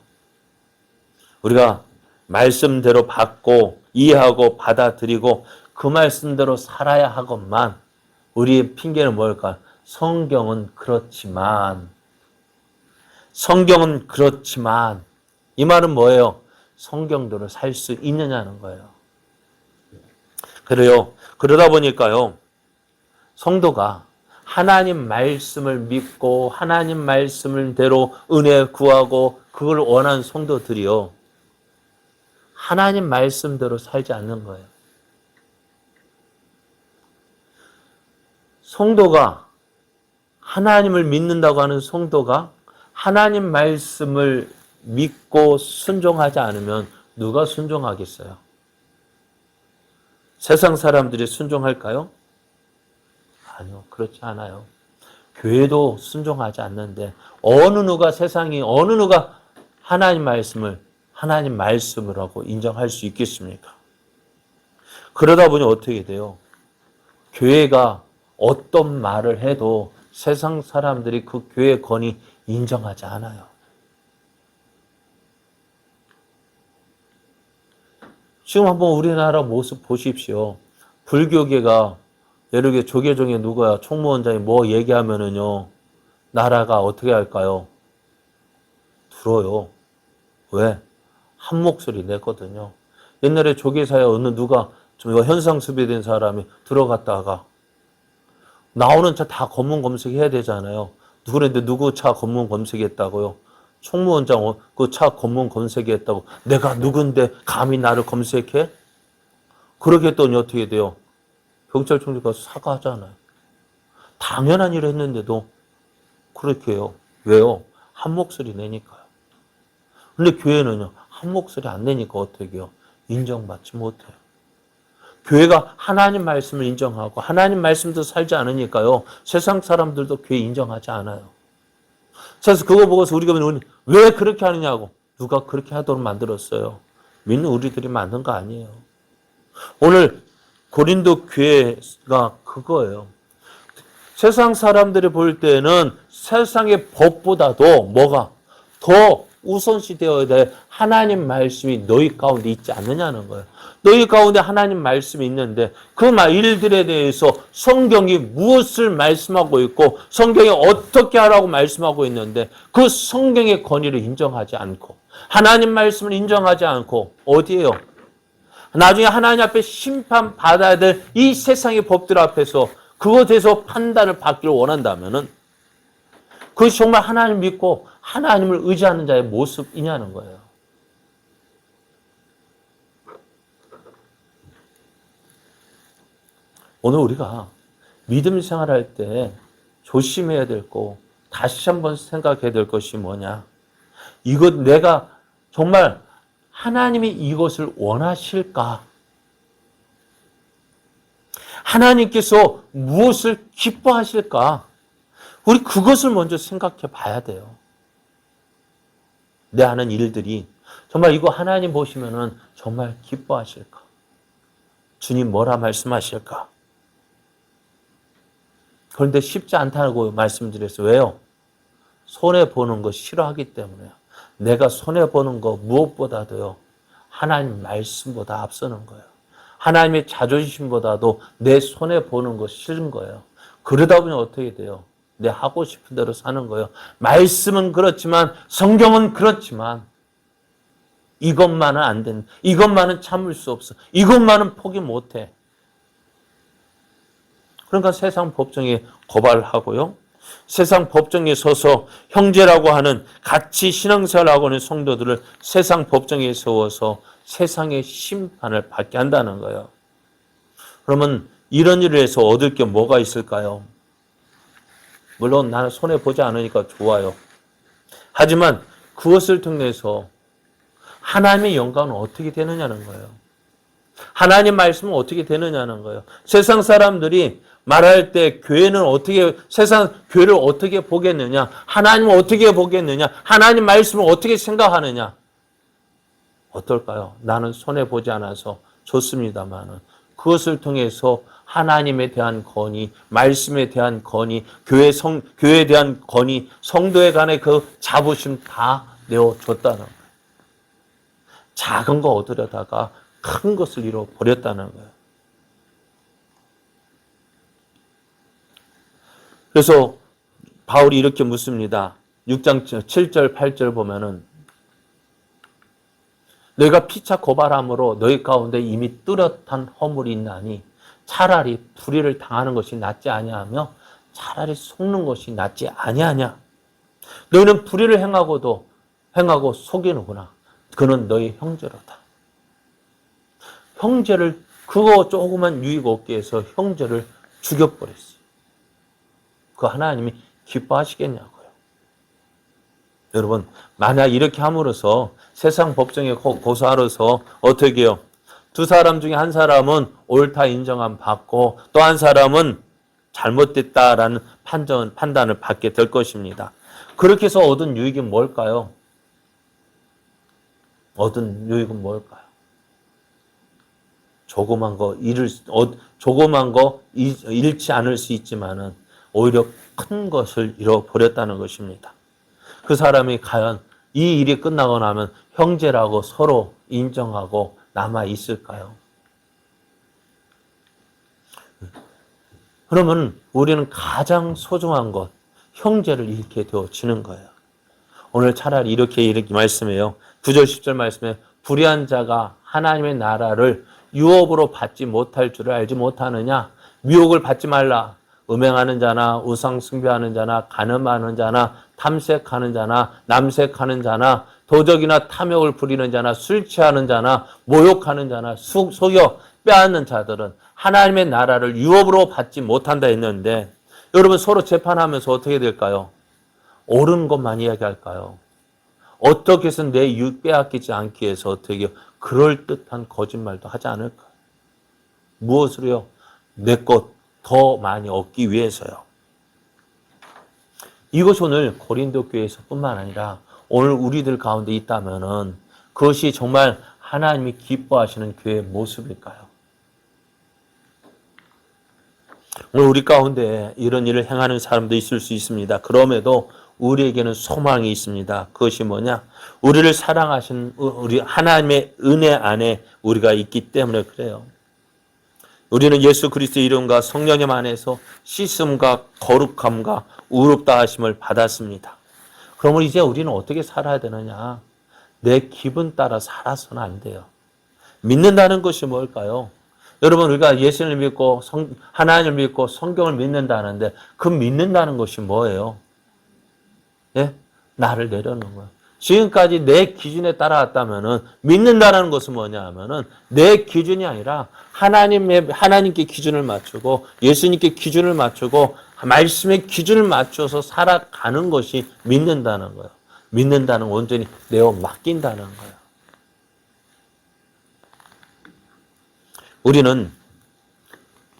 우리가 말씀대로 받고 이해하고 받아들이고 그 말씀대로 살아야 하건만 우리의 핑계는 뭘까? 성경은 그렇지만 이 말은 뭐예요? 성경대로 살 수 있느냐는 거예요. 그래요. 그러다 보니까요. 성도가 하나님 말씀을 믿고 하나님 말씀대로 은혜 구하고 그걸 원하는 성도들이요. 하나님 말씀대로 살지 않는 거예요. 성도가 하나님을 믿는다고 하는 성도가 하나님 말씀을 믿고 순종하지 않으면 누가 순종하겠어요? 세상 사람들이 순종할까요? 아니요, 그렇지 않아요. 교회도 순종하지 않는데 어느 누가 하나님 말씀을 하나님 말씀이라고 인정할 수 있겠습니까? 그러다 보니 어떻게 돼요? 교회가 어떤 말을 해도 세상 사람들이 그 교회 권위 인정하지 않아요. 지금 한번 우리나라 모습 보십시오. 불교계가 예를 들어 조계 중에 누구야? 총무원장이 뭐 얘기하면은요. 나라가 어떻게 할까요? 들어요. 왜? 한 목소리 내거든요. 옛날에 조계사에 어느 누가 좀 현상 수배된 사람이 들어갔다가 나오는 차 다 검문 검색해야 되잖아요. 그런데 누구 차 검문 검색했다고요? 총무원장 그 차 검문 검색했다고 내가 누군데 감히 나를 검색해? 그렇게 했더니 어떻게 돼요? 경찰청장 가서 사과하잖아요. 당연한 일을 했는데도 그렇게 해요. 왜요? 한 목소리 내니까요. 근데 교회는요. 한 목소리 안 내니까 어떻게 해요? 인정받지 못해요. 교회가 하나님 말씀을 인정하고 하나님 말씀도 살지 않으니까요. 세상 사람들도 교회 인정하지 않아요. 그래서 그거 보고서 우리가 왜 그렇게 하느냐고. 누가 그렇게 하도록 만들었어요. 믿는 우리들이 만든 거 아니에요. 오늘 고린도 교회가 그거예요. 세상 사람들이 볼 때는 세상의 법보다도 뭐가 더 우선시 되어야 될 하나님 말씀이 너희 가운데 있지 않느냐는 거예요. 너희 가운데 하나님 말씀이 있는데 그 일들에 대해서 성경이 무엇을 말씀하고 있고 성경이 어떻게 하라고 말씀하고 있는데 그 성경의 권위를 인정하지 않고 하나님 말씀을 인정하지 않고 어디에요? 나중에 하나님 앞에 심판받아야 될 이 세상의 법들 앞에서 그것에서 판단을 받기를 원한다면은 그것이 정말 하나님 믿고 하나님을 의지하는 자의 모습이냐는 거예요. 오늘 우리가 믿음 생활할 때 조심해야 될 거, 다시 한번 생각해야 될 것이 뭐냐? 이것 내가 정말 하나님이 이것을 원하실까? 하나님께서 무엇을 기뻐하실까? 우리 그것을 먼저 생각해 봐야 돼요. 내 하는 일들이 정말 이거 하나님 보시면은 정말 기뻐하실까? 주님 뭐라 말씀하실까? 그런데 쉽지 않다고 말씀드렸어요. 왜요? 손해보는 거 싫어하기 때문에요. 내가 손해보는 거 무엇보다도요. 하나님 말씀보다 앞서는 거예요. 하나님의 자존심보다도 내 손해보는 거 싫은 거예요. 그러다 보니 어떻게 돼요? 내 하고 싶은 대로 사는 거예요. 말씀은 그렇지만 성경은 그렇지만 이것만은 안 된다. 이것만은 참을 수 없어. 이것만은 포기 못해. 그러니까 세상 법정에 고발하고요. 세상 법정에 서서 형제라고 하는 같이 신앙생활하고 하는 성도들을 세상 법정에 세워서 세상의 심판을 받게 한다는 거예요. 그러면 이런 일을 해서 얻을 게 뭐가 있을까요? 물론 나는 손해보지 않으니까 좋아요. 하지만 그것을 통해서 하나님의 영광은 어떻게 되느냐는 거예요. 하나님 말씀은 어떻게 되느냐는 거예요. 세상 사람들이 말할 때 교회는 어떻게, 세상 교회를 어떻게 보겠느냐? 하나님을 어떻게 보겠느냐? 하나님 말씀을 어떻게 생각하느냐? 어떨까요? 나는 손해보지 않아서 좋습니다만은 그것을 통해서 하나님에 대한 건의, 말씀에 대한 건의, 교회에 대한 건의, 성도에 관한 그 자부심 다 내어줬다는 거예요. 작은 거 얻으려다가 큰 것을 잃어버렸다는 거예요. 그래서 바울이 이렇게 묻습니다. 6장 7절, 8절 보면은 너희가 피차 고발함으로 너희 가운데 이미 뚜렷한 허물이 있나니 차라리 불의를 당하는 것이 낫지 아니하며 차라리 속는 것이 낫지 아니하냐. 너희는 불의를 행하고 속이는구나. 그는 너희 형제로다. 형제를 그거 조그만 유익 얻기 위해서 형제를 죽여버렸어요. 그 하나님이 기뻐하시겠냐고요. 여러분 만약 이렇게 함으로써 세상 법정에 고소하러서 어떻게 해요? 두 사람 중에 한 사람은 옳다 인정함 받고 또 한 사람은 잘못됐다라는 판단을 받게 될 것입니다. 그렇게 해서 얻은 유익이 뭘까요? 얻은 유익은 뭘까요? 조그만 거 잃지 않을 수 있지만은 오히려 큰 것을 잃어버렸다는 것입니다. 그 사람이 과연 이 일이 끝나고 나면 형제라고 서로 인정하고 남아 있을까요? 그러면 우리는 가장 소중한 것, 형제를 잃게 되어지는 거예요. 오늘 차라리 이렇게 말씀해요. 9절 10절 말씀에 불의한 자가 하나님의 나라를 유업으로 받지 못할 줄을 알지 못하느냐? 미혹을 받지 말라. 음행하는 자나 우상 숭배하는 자나 간음하는 자나 탐색하는 자나 남색하는 자나 도적이나 탐욕을 부리는 자나 술 취하는 자나 모욕하는 자나 속여 빼앗는 자들은 하나님의 나라를 유업으로 받지 못한다 했는데 여러분 서로 재판하면서 어떻게 될까요? 옳은 것만 이야기할까요? 어떻게 해서 내 유익 빼앗기지 않기 위해서 어떻게 해요? 그럴듯한 거짓말도 하지 않을까? 무엇으로요? 내 것 더 많이 얻기 위해서요. 이것이 오늘 고린도 교회에서 뿐만 아니라 오늘 우리들 가운데 있다면은 그것이 정말 하나님이 기뻐하시는 교회의 모습일까요? 오늘 우리 가운데 이런 일을 행하는 사람도 있을 수 있습니다. 그럼에도 우리에게는 소망이 있습니다. 그것이 뭐냐? 우리를 사랑하신 우리 하나님의 은혜 안에 우리가 있기 때문에 그래요. 우리는 예수 그리스도의 이름과 성령님 안에서 씻음과 거룩함과 의롭다 하심을 받았습니다. 그러면 이제 우리는 어떻게 살아야 되느냐? 내 기분 따라 살아서는 안 돼요. 믿는다는 것이 뭘까요? 여러분 우리가 예수를 믿고 하나님을 믿고 성경을 믿는다는데 그 믿는다는 것이 뭐예요? 예? 나를 내려놓는 거예요. 지금까지 내 기준에 따라왔다면은 믿는다는 것은 뭐냐 하면은 내 기준이 아니라 하나님께 기준을 맞추고 예수님께 기준을 맞추고 말씀의 기준을 맞춰서 살아가는 것이 믿는다는 거예요. 믿는다는 온전히 내어 맡긴다는 거예요. 우리는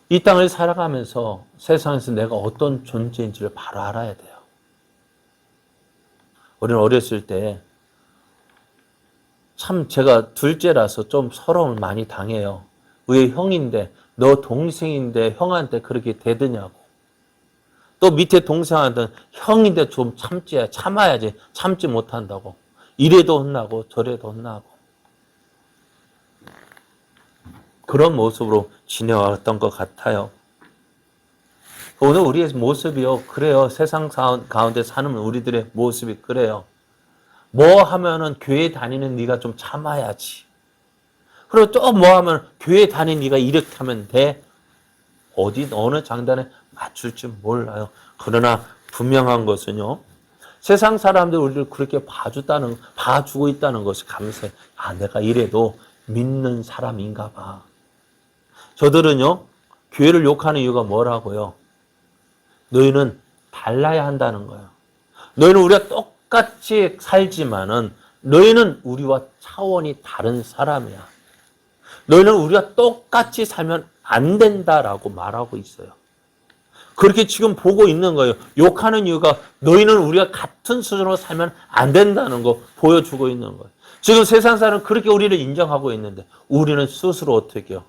이 땅을 살아가면서 세상에서 내가 어떤 존재인지를 바로 알아야 돼요. 우리는 어렸을 때 참 제가 둘째라서 좀 서러움을 많이 당해요. 왜 형인데 너 동생인데 형한테 그렇게 대드냐고. 또 밑에 동생한테는 형인데 좀 참아야지 참지 못한다고. 이래도 혼나고 저래도 혼나고. 그런 모습으로 지내왔던 것 같아요. 오늘 우리의 모습이요. 그래요. 세상 가운데 사는 우리들의 모습이 그래요. 뭐 하면은 교회 다니는 네가 좀 참아야지. 그리고 또 뭐 하면 교회 다니는 네가 이렇게 하면 돼. 어느 장단에 맞출지 몰라요. 그러나 분명한 것은요. 세상 사람들 우리를 그렇게 봐주고 있다는 것이 감사해. 아, 내가 이래도 믿는 사람인가 봐. 저들은요. 교회를 욕하는 이유가 뭐라고요? 너희는 달라야 한다는 거예요. 너희는 우리가 똑같이 살지만은 너희는 우리와 차원이 다른 사람이야. 너희는 우리가 똑같이 살면 안 된다라고 말하고 있어요. 그렇게 지금 보고 있는 거예요. 욕하는 이유가 너희는 우리가 같은 수준으로 살면 안 된다는 거 보여주고 있는 거예요. 지금 세상 사람은 그렇게 우리를 인정하고 있는데 우리는 스스로 어떻게 해요?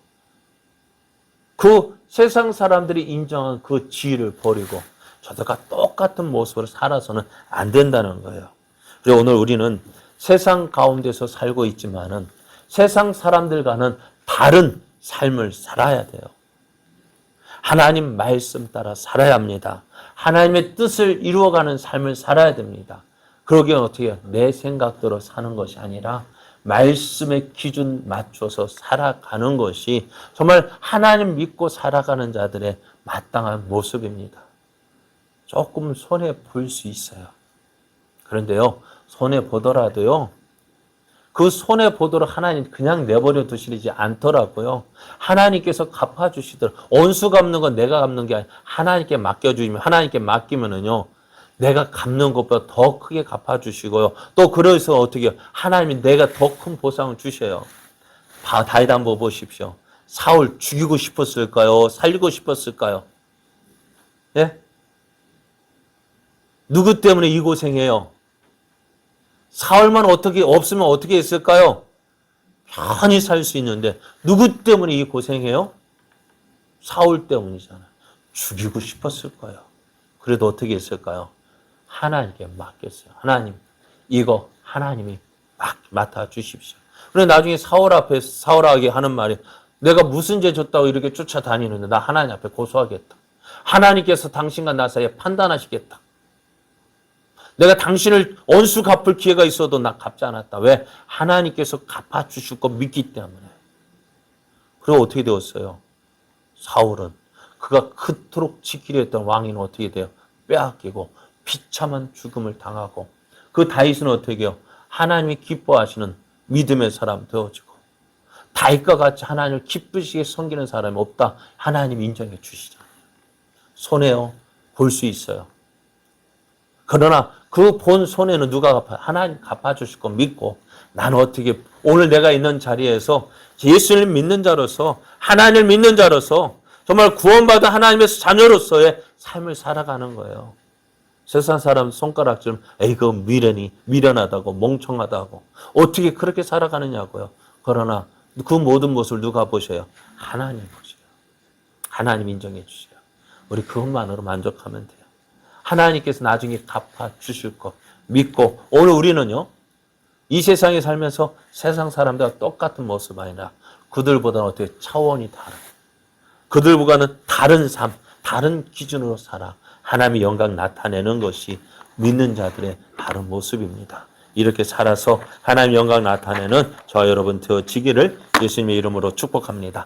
그 세상 사람들이 인정한 그 지위를 버리고 저들과 똑같은 모습으로 살아서는 안 된다는 거예요. 그리고 오늘 우리는 세상 가운데서 살고 있지만은 세상 사람들과는 다른 삶을 살아야 돼요. 하나님 말씀 따라 살아야 합니다. 하나님의 뜻을 이루어가는 삶을 살아야 됩니다. 그러기엔 어떻게 해요? 내 생각대로 사는 것이 아니라 말씀의 기준 맞춰서 살아가는 것이 정말 하나님 믿고 살아가는 자들의 마땅한 모습입니다. 조금 손해볼 수 있어요. 그런데요, 손해보더라도요, 그 손해보도록 하나님 그냥 내버려 두시지 않더라고요. 하나님께서 갚아주시더라고요. 원수 갚는 건 내가 갚는 게 아니라 하나님께 맡겨주시면, 하나님께 맡기면은요, 내가 갚는 것보다 더 크게 갚아주시고요. 또 그래서 어떻게 해요? 하나님이 내가 더 큰 보상을 주셔요. 다윗 한번 보십시오. 사울 죽이고 싶었을까요? 살리고 싶었을까요? 예? 누구 때문에 이 고생해요? 사울만 없으면 어떻게 했을까요? 편히 살 수 있는데 누구 때문에 이 고생해요? 사울 때문이잖아요. 죽이고 싶었을 거예요. 그래도 어떻게 했을까요? 하나님께 맡겼어요. 하나님, 이거 하나님이 맡아주십시오. 그런데 나중에 사울에게 하는 말이 내가 무슨 죄 졌다고 이렇게 쫓아다니는데 나 하나님 앞에 고소하겠다. 하나님께서 당신과 나 사이에 판단하시겠다. 내가 당신을 원수 갚을 기회가 있어도 나 갚지 않았다. 왜? 하나님께서 갚아주실 거 믿기 때문에. 그리고 어떻게 되었어요? 사울은 그가 그토록 지키려 했던 왕위는 어떻게 돼요? 빼앗기고 비참한 죽음을 당하고 그 다윗은 어떻게 해요? 하나님이 기뻐하시는 믿음의 사람 되어지고 다윗과 같이 하나님을 기쁘시게 섬기는 사람이 없다. 하나님 인정해 주시잖아요. 손해요. 볼 수 있어요. 그러나 그 본 손해는 누가 갚아요? 하나님 갚아주실 거 믿고 나는 어떻게 오늘 내가 있는 자리에서 예수를 믿는 자로서 하나님을 믿는 자로서 정말 구원받은 하나님의 자녀로서의 삶을 살아가는 거예요. 세상 사람 손가락질 에이 그 미련하다고 멍청하다고 어떻게 그렇게 살아가느냐고요. 그러나 그 모든 모습을 누가 보셔요? 하나님 보셔요. 하나님 인정해 주셔요. 우리 그것만으로 만족하면 돼요. 하나님께서 나중에 갚아주실 것 믿고 오늘 우리는요. 이 세상에 살면서 세상 사람들과 똑같은 모습 아니라 그들보다는 어떻게 차원이 다른 그들보다는 다른 삶, 다른 기준으로 살아 하나님의 영광 나타내는 것이 믿는 자들의 다른 모습입니다. 이렇게 살아서 하나님의 영광 나타내는 저와 여러분 되어지기를 예수님의 이름으로 축복합니다.